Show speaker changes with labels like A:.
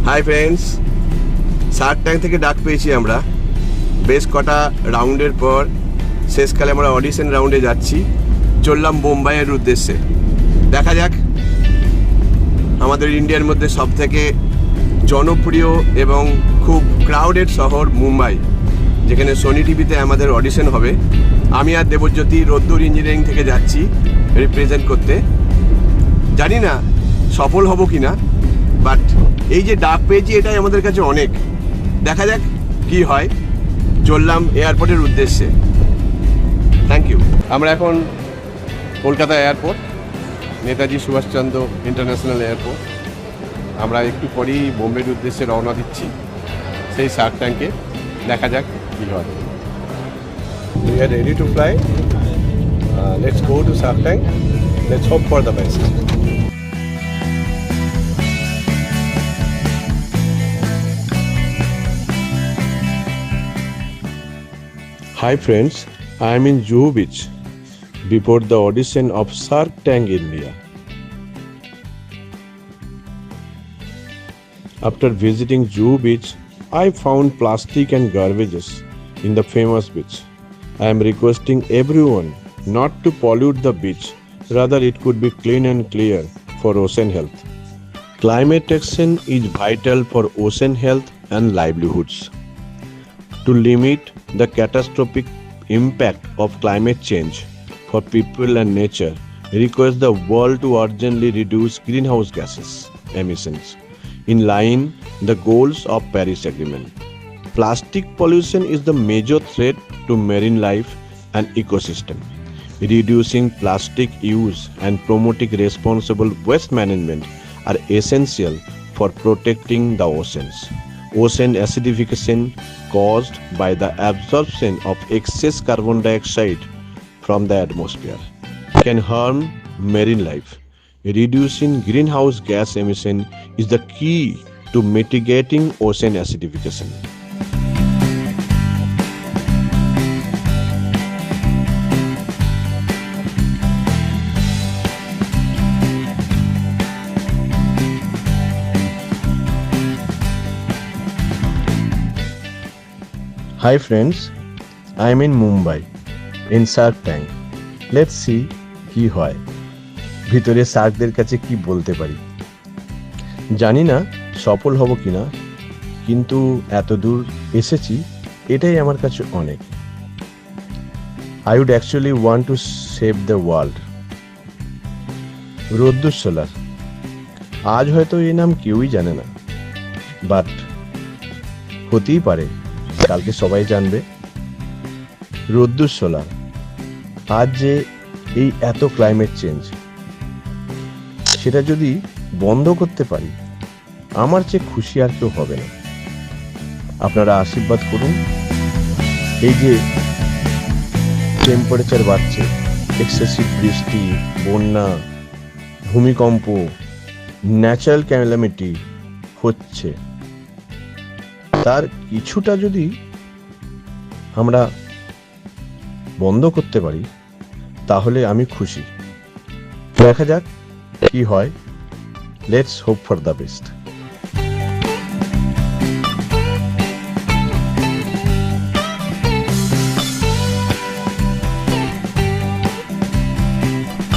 A: Hi friends, Shark tank থেকে ডাক পেয়েছি আমরা। বেশ কটা রাউন্ডের পর শেষকালে আমরা অডিশন রাউন্ডে যাচ্ছি। চললাম বোম্বাইয়ের উদ্দেশ্যে। দেখা যাক, আমাদের ইন্ডিয়ার মধ্যে সবথেকে জনপ্রিয় এবং খুব ক্রাউডেড শহর মুম্বাই, যেখানে সোনি টিভিতে আমাদের অডিশন হবে। আমি আর দেবজ্যোতি রোদ্দুর ইঞ্জিনিয়ারিং থেকে যাচ্ছি রিপ্রেজেন্ট করতে। জানি না সফল হব কি না, বাট এই যে ডাক পেয়েছি এটাই আমাদের কাছে অনেক। দেখা যাক কি হয়। চললাম এয়ারপোর্টের উদ্দেশ্যে। Thank you. আমরা এখন Kolkata airport, Netaji Subhash Chandra international airport. আমরা একটু পরেই বোম্বের উদ্দেশ্যে রওনা দিচ্ছি, সেই শার্ক ট্যাঙ্কে। দেখা যাক কি হয়। We are ready to fly. Let's go to Shark Tank. Let's hope for the best. Hi friends, I am in Juhu Beach before the audition of Shark Tank India. After visiting Juhu Beach, I found plastic and garbages in the famous beach. I am requesting everyone not to pollute the beach, rather it could be clean and clear for ocean health. Climate action is vital for ocean health and livelihoods. To limit the catastrophic impact of climate change for people and nature, request the world to urgently reduce greenhouse gases emissions in line the goals of Paris Agreement. Plastic pollution is the major threat to marine life and ecosystem. Reducing plastic use and promoting responsible waste management are essential for protecting the oceans. Ocean acidification caused by the absorption of excess carbon dioxide from the atmosphere can harm marine life. Reducing greenhouse gas emission is the key to mitigating ocean acidification. Hi friends, I am in Mumbai in Shark Tank. Let's see কি হয়, ভিতরে শার্কদের কাছে কি বলতে পারি। জানি না সফল হব কিনা, কিন্তু এত দূর এসেছি এটাই আমার কাছে অনেক। I would actually want to save the world. রোদ্দুর সোলার, আজ হয়তো এই নাম কেউই জানে না, বাট হতেই পারে কালকে সবাই জানবে। রোদ্দুর সোলার, আজ যে এই এত ক্লাইমেট চেঞ্জ, সেটা যদি বন্ধ করতে পারি, আমার চেয়ে খুশি আর কেউ হবে না। আপনারা আশীর্বাদ করুন। এই যে টেম্পারেচার বাড়ছে, এক্সেসিভ বৃষ্টি, বন্যা, ভূমিকম্প, ন্যাচারাল ক্যালামিটি হচ্ছে, তার কিছুটা যদি আমরা বন্ধ করতে পারি তাহলে আমি খুশি। দেখা যাক কি হয়। Let's hope for the best.